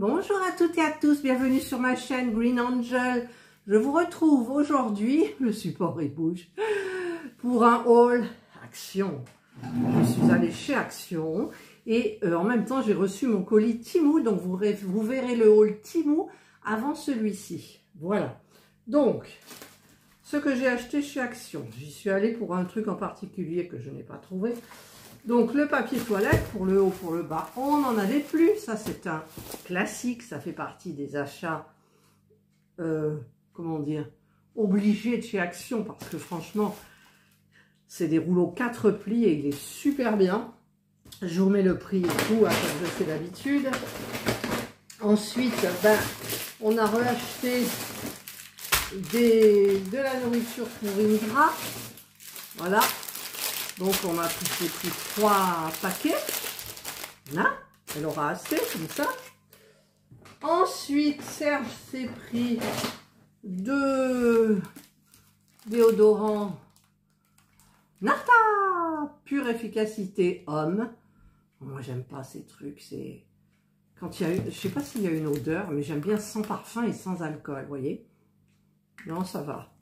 Bonjour à toutes et à tous, bienvenue sur ma chaîne Green Angel. Je vous retrouve aujourd'hui, le support il bouge, pour un haul Action. Je suis allée chez Action et en même temps j'ai reçu mon colis Temu, donc vous verrez le haul Temu avant celui-ci. Voilà, donc ce que j'ai acheté chez Action, j'y suis allée pour un truc en particulier que je n'ai pas trouvé. Donc le papier toilette pour le haut, pour le bas, on n'en avait plus. Ça c'est un classique, ça fait partie des achats, comment dire, obligés de chez Action parce que franchement, c'est des rouleaux 4 plis et il est super bien. Je vous mets le prix et tout, comme je fais d'habitude. Ensuite, on a reacheté de la nourriture pour Indra. Voilà. Donc on a pris 3 paquets. Là, elle aura assez comme ça. Ensuite, Serge s'est pris 2 déodorants Nata pure efficacité homme. Moi j'aime pas ces trucs, c'est quand il y a, je sais pas s'il y a une odeur, mais j'aime bien sans parfum et sans alcool, vous voyez. Non, ça va.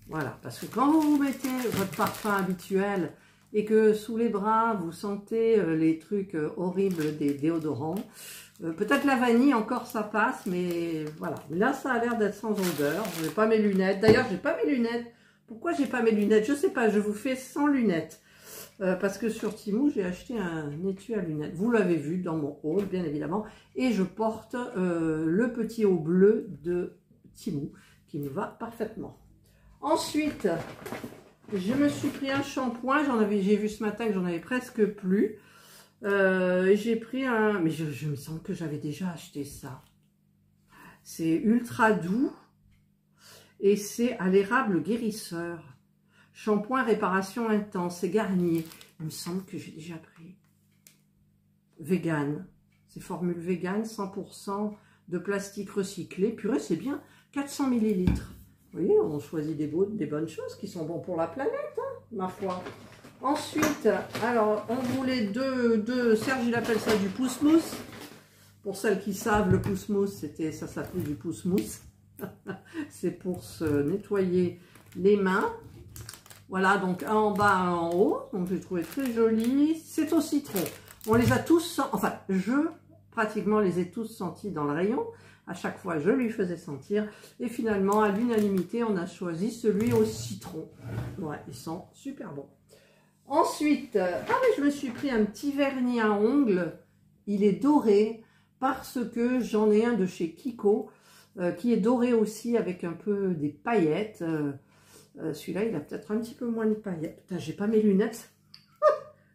Voilà, parce que quand vous mettez votre parfum habituel et que sous les bras, vous sentez les trucs horribles des déodorants, peut-être la vanille encore ça passe, mais voilà. Là, ça a l'air d'être sans odeur. Je n'ai pas mes lunettes. D'ailleurs, j'ai pas mes lunettes. Pourquoi j'ai pas mes lunettes? Je sais pas, je vous fais sans lunettes. Parce que sur Temu, j'ai acheté un étui à lunettes. Vous l'avez vu dans mon haul, bien évidemment. Et je porte le petit haut bleu de Temu, qui me va parfaitement. Ensuite, je me suis pris un shampoing. J'ai vu ce matin que j'en avais presque plus. J'ai pris un... Mais je me semble que j'avais déjà acheté ça. C'est ultra doux. Et c'est à l'érable guérisseur. Shampoing réparation intense. C'est Garnier. Il me semble que j'ai déjà pris. Vegan. C'est formule vegan, 100% de plastique recyclé. Purée, c'est bien. 400 ml. Vous voyez, on choisit des bonnes choses qui sont bons pour la planète, hein, ma foi. Ensuite, alors, on voulait deux Serge, il appelle ça du pouce-mousse. Pour celles qui savent, le pouce-mousse, ça s'appelait du pouce-mousse. C'est pour se nettoyer les mains. Voilà, donc un en bas, un en haut. Donc, j'ai trouvé très joli. C'est au citron. On les a tous, enfin, pratiquement les ai tous sentis dans le rayon. À chaque fois, je lui faisais sentir. Et finalement, à l'unanimité, on a choisi celui au citron. Ouais, ils sont super bons. Ensuite, mais je me suis pris un petit vernis à ongles. Il est doré parce que j'en ai un de chez Kiko qui est doré aussi avec un peu des paillettes. Celui-là, il a peut-être un petit peu moins de paillettes. Putain, j'ai pas mes lunettes.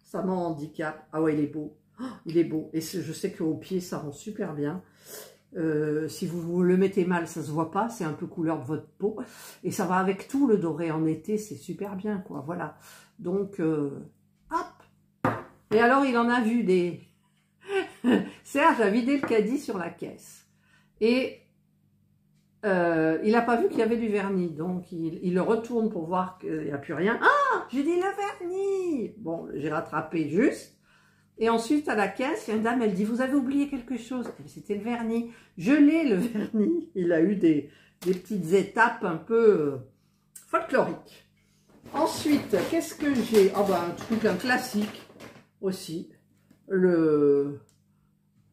Ça m'en handicape. Ah ouais, il est beau. Oh, il est beau. Et je sais qu'au pied, ça rend super bien. Si vous le mettez mal, ça se voit pas, c'est un peu couleur de votre peau et ça va avec tout. Le doré en été, c'est super bien, quoi. Voilà, donc hop. Et alors il en a vu des Serge a vidé le caddie sur la caisse et il n'a pas vu qu'il y avait du vernis, donc il le retourne pour voir qu'il n'y a plus rien. Ah, j'ai dit le vernis. Bon, j'ai rattrapé juste. Et ensuite, à la caisse, il y a une dame, elle dit, vous avez oublié quelque chose. C'était le vernis. Je l'ai, le vernis. Il a eu des petites étapes un peu folkloriques. Ensuite, qu'est-ce que j'ai? Ah un truc, un classique aussi. Le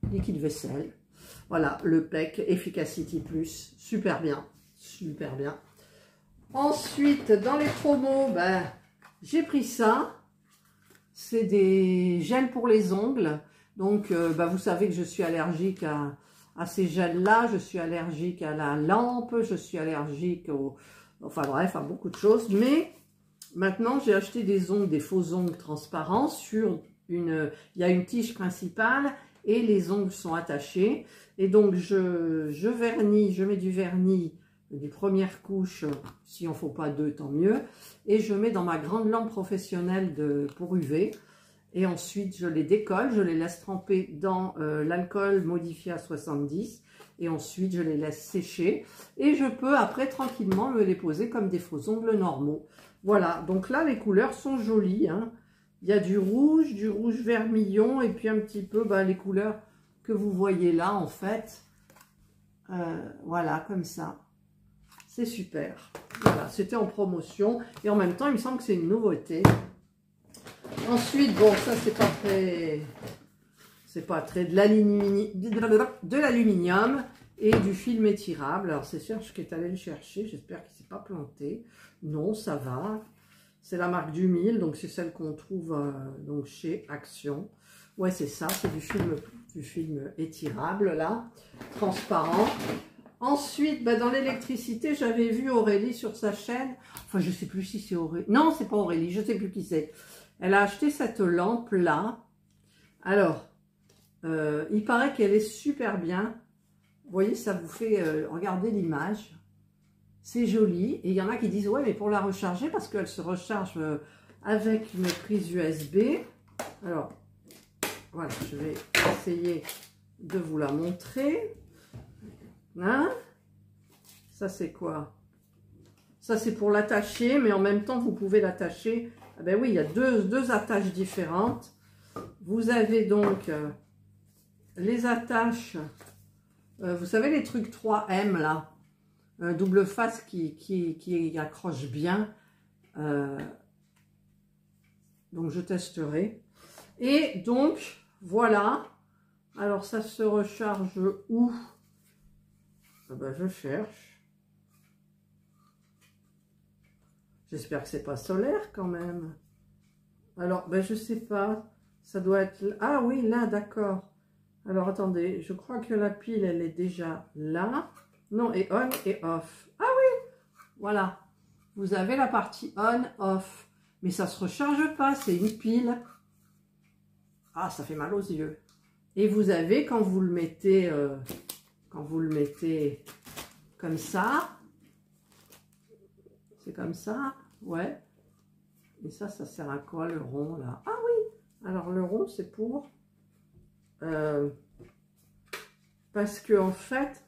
liquide vaisselle. Voilà, le PEC Efficacity Plus. Super bien. Super bien. Ensuite, dans les promos, j'ai pris ça. C'est des gels pour les ongles. Donc, vous savez que je suis allergique à ces gels-là. Je suis allergique à la lampe. Je suis allergique enfin bref, à beaucoup de choses. Mais maintenant, j'ai acheté des faux ongles transparents il y a une tige principale et les ongles sont attachés. Et donc, je vernis, je mets du vernis des premières couches, si on ne faut pas 2, tant mieux, et je mets dans ma grande lampe professionnelle pour UV, et ensuite je les décolle, je les laisse tremper dans l'alcool modifié à 70, et ensuite je les laisse sécher, et je peux après tranquillement me les poser comme des faux ongles normaux. Voilà, donc là les couleurs sont jolies, hein. Il y a du rouge vermillon, et puis un petit peu les couleurs que vous voyez là, en fait. Voilà, comme ça. C'est super. Voilà, c'était en promotion. Et en même temps, il me semble que c'est une nouveauté. Ensuite, bon, ça, c'est pas très... C'est pas très de l'aluminium et du film étirable. Alors, c'est Serge qui est allé le chercher. J'espère qu'il ne s'est pas planté. Non, ça va. C'est la marque du 1000, donc c'est celle qu'on trouve donc chez Action. Ouais, c'est ça, c'est du film étirable, là, transparent. Ensuite, bah, dans l'électricité, j'avais vu Aurélie sur sa chaîne. Enfin, je ne sais plus si c'est Aurélie. Non, c'est pas Aurélie, je ne sais plus qui c'est. Elle a acheté cette lampe-là. Alors, il paraît qu'elle est super bien. Vous voyez, ça vous fait regarder l'image. C'est joli. Et il y en a qui disent, ouais, mais pour la recharger, parce qu'elle se recharge avec une prise USB. Alors, voilà, je vais essayer de vous la montrer. Hein? Ça, c'est quoi? Ça, c'est pour l'attacher, mais en même temps, vous pouvez l'attacher. Ah ben oui, il y a deux attaches différentes. Vous avez donc les attaches, vous savez, les trucs 3M, là. Double face qui accroche bien. Donc, je testerai. Et donc, voilà. Alors, ça se recharge où? Ah ben, je cherche. J'espère que c'est pas solaire quand même. Alors, ben, je sais pas. Ça doit être... Ah oui, là, d'accord. Alors, attendez. Je crois que la pile, elle est déjà là. Non, et on et off. Ah oui, voilà. Vous avez la partie on, off. Mais ça se recharge pas, c'est une pile. Ah, ça fait mal aux yeux. Et vous avez, quand vous le mettez comme ça, c'est comme ça, ouais. Et ça sert à quoi le rond là? Ah oui, alors le rond c'est pour... parce que en fait,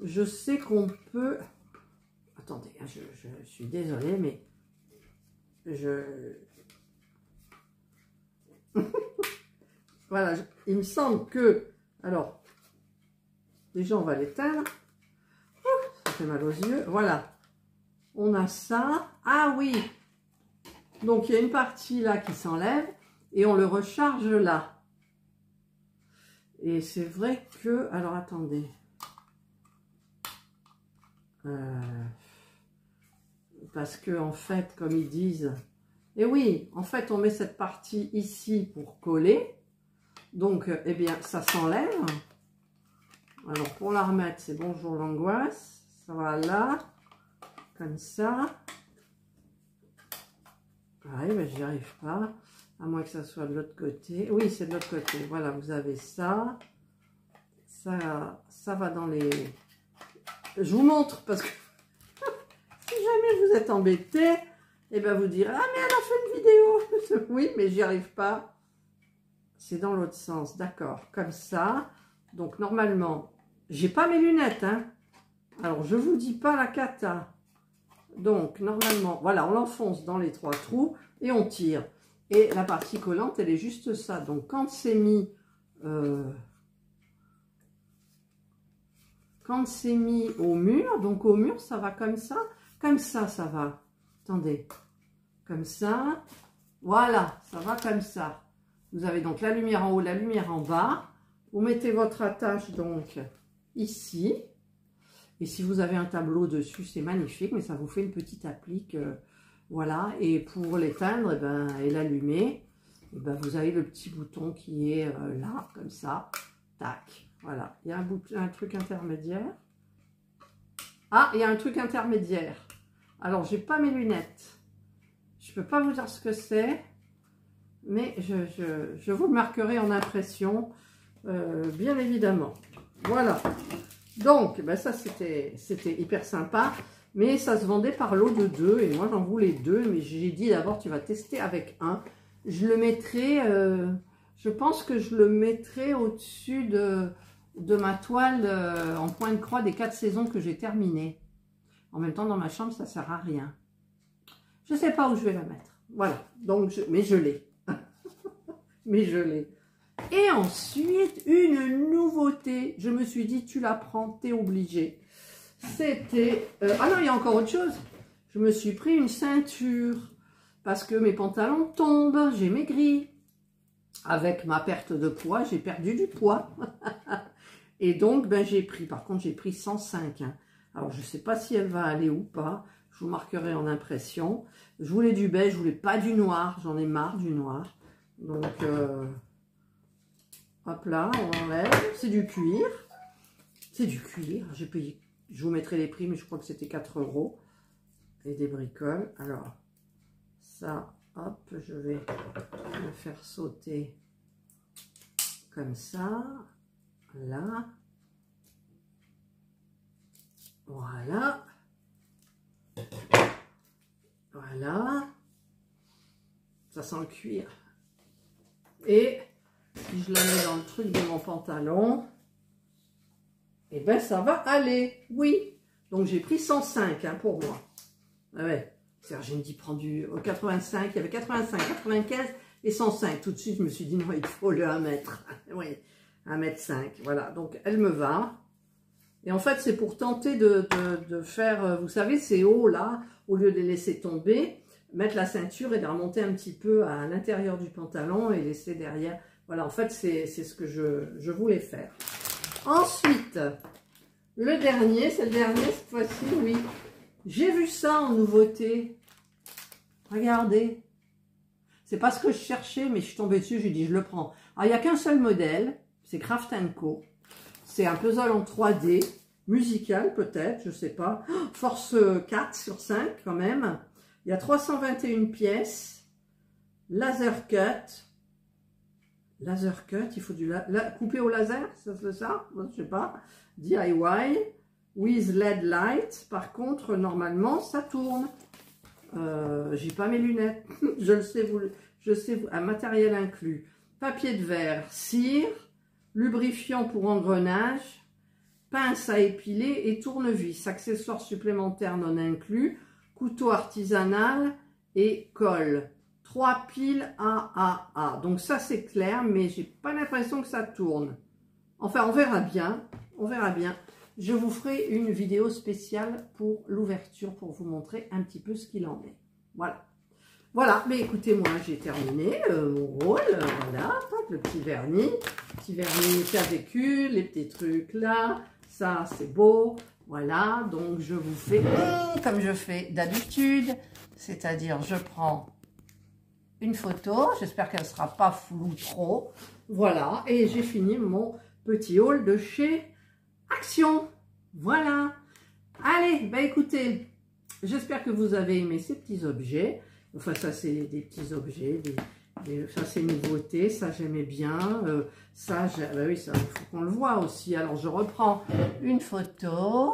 je sais qu'on peut... Attendez, je suis désolée, mais voilà, il me semble que... Alors, déjà on va l'éteindre. Ça fait mal aux yeux. Voilà, on a ça. Ah oui, donc il y a une partie là qui s'enlève et on le recharge là. Et c'est vrai que... Alors, attendez. Parce que, en fait, comme ils disent... Et oui, en fait, on met cette partie ici pour coller. Donc, eh bien, ça s'enlève. Alors, pour la remettre, c'est bonjour l'angoisse. Ça va là. Comme ça. Pareil, mais j'y arrive pas. À moins que ça soit de l'autre côté. Oui, c'est de l'autre côté. Voilà, vous avez ça. Ça va dans les... Je vous montre parce que si jamais vous êtes embêté, et ben vous direz, ah mais elle a fait une vidéo. Oui, mais j'y arrive pas. C'est dans l'autre sens, d'accord. Comme ça. Donc normalement, j'ai pas mes lunettes, hein. Alors je vous dis pas la cata. Donc normalement, voilà, on l'enfonce dans les 3 trous et on tire. Et la partie collante, elle est juste ça. Donc quand c'est mis... Quand c'est mis au mur, donc au mur, ça va comme ça, ça va. Attendez, comme ça, voilà, ça va comme ça. Vous avez donc la lumière en haut, la lumière en bas. Vous mettez votre attache donc ici. Et si vous avez un tableau dessus, c'est magnifique, mais ça vous fait une petite applique, voilà. Et pour l'éteindre et l'allumer, vous avez le petit bouton qui est là, comme ça, tac. Voilà, il y a un truc intermédiaire. Ah, il y a un truc intermédiaire. Alors, j'ai pas mes lunettes. Je peux pas vous dire ce que c'est, mais je vous le marquerai en impression, bien évidemment. Voilà. Donc, ça, c'était hyper sympa, mais ça se vendait par lot de 2, et moi, j'en voulais 2, mais j'ai dit d'abord, tu vas tester avec un. Je le mettrai, je pense que je le mettrai au-dessus de ma toile en point de croix des 4 saisons que j'ai terminées. En même temps, dans ma chambre, ça sert à rien. Je ne sais pas où je vais la mettre. Voilà. Donc, mais je l'ai. Mais je l'ai. Et ensuite, une nouveauté. Je me suis dit, tu la prends, t'es obligé. C'était... ah non, il y a encore autre chose. Je me suis pris une ceinture parce que mes pantalons tombent, j'ai maigri. Avec ma perte de poids, j'ai perdu du poids. Et donc, ben, j'ai pris, par contre, j'ai pris 105. Hein. Alors, je ne sais pas si elle va aller ou pas. Je vous marquerai en impression. Je voulais du beige, je voulais pas du noir. J'en ai marre du noir. Donc, hop là, on enlève. C'est du cuir. C'est du cuir. J'ai payé, je vous mettrai les prix, mais je crois que c'était 4 €. Et des bricoles. Alors, ça, hop, je vais le faire sauter comme ça. Là. Voilà. Voilà. Ça sent le cuir. Et si je la mets dans le truc de mon pantalon, et ben ça va aller. Oui. Donc j'ai pris 105 hein, pour moi. Ah ouais. J'ai dit prends du 85. Il y avait 85, 95 et 105. Tout de suite, je me suis dit non, il faut le 1 mètre. Oui. 1,5 m. Voilà, donc elle me va. Et en fait, c'est pour tenter de faire, vous savez, ces hauts là, au lieu de les laisser tomber, mettre la ceinture et de remonter un petit peu à l'intérieur du pantalon et laisser derrière. Voilà, en fait, c'est ce que je voulais faire. Ensuite, le dernier, c'est le dernier cette fois-ci, oui. J'ai vu ça en nouveauté. Regardez. C'est pas ce que je cherchais, mais je suis tombée dessus, j'ai dit je le prends. Alors, il n'y a qu'un seul modèle. C'est Craft & Co. C'est un puzzle en 3D, musical peut-être, je sais pas. Force 4 sur 5 quand même. Il y a 321 pièces. Laser cut. Laser cut, il faut du couper au laser, c'est ça? Je sais pas. DIY. With LED light. Par contre, normalement, ça tourne. J'ai pas mes lunettes. je sais, un matériel inclus. Papier de verre, cire. Lubrifiant pour engrenage, pince à épiler et tournevis, accessoires supplémentaires non inclus, couteau artisanal et colle. 3 piles AAA. Donc ça c'est clair, mais j'ai pas l'impression que ça tourne. Enfin, on verra bien. On verra bien. Je vous ferai une vidéo spéciale pour l'ouverture pour vous montrer un petit peu ce qu'il en est. Voilà. Voilà, mais écoutez, moi j'ai terminé mon rôle, voilà, hop, le petit vernis Kavéku, les petits trucs là, ça c'est beau, voilà, donc je vous fais comme je fais d'habitude, c'est-à-dire je prends une photo, j'espère qu'elle ne sera pas floue trop, voilà, et j'ai fini mon petit haul de chez Action, voilà. Allez, bah écoutez, j'espère que vous avez aimé ces petits objets. Enfin, ça, c'est des petits objets, ça, c'est nouveauté, ça, j'aimais bien. Ça, bah oui, ça, il faut qu'on le voit aussi. Alors, je reprends une photo.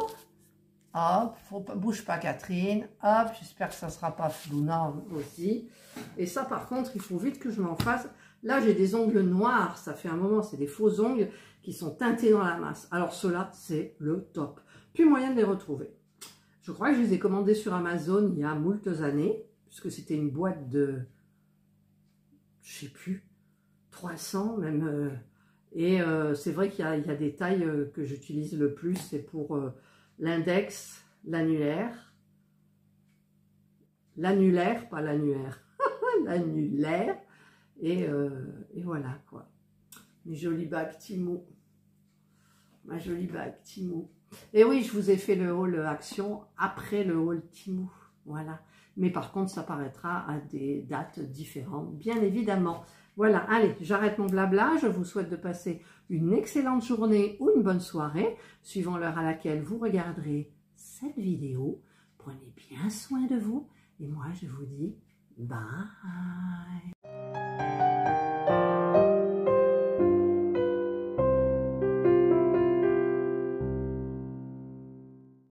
Hop, bouge pas, Catherine. Hop, j'espère que ça ne sera pas flou, non, aussi. Et ça, par contre, il faut vite que je m'en fasse. Là, j'ai des ongles noirs, ça fait un moment, c'est des faux ongles qui sont teintés dans la masse. Alors, ceux-là, c'est le top. Plus moyen de les retrouver. Je crois que je les ai commandés sur Amazon il y a moultes années. Puisque c'était une boîte de, je sais plus, 300 même. C'est vrai qu'il y a des tailles que j'utilise le plus, c'est pour l'index, l'annulaire, pas l'annuaire, l'annulaire, et voilà quoi. Mes jolies bagues Timo, ma jolie bague Timo. Et oui, je vous ai fait le haul Action après le haul Timo, voilà. Mais par contre, ça paraîtra à des dates différentes, bien évidemment. Voilà, allez, j'arrête mon blabla. Je vous souhaite de passer une excellente journée ou une bonne soirée, suivant l'heure à laquelle vous regarderez cette vidéo. Prenez bien soin de vous et moi, je vous dis bye.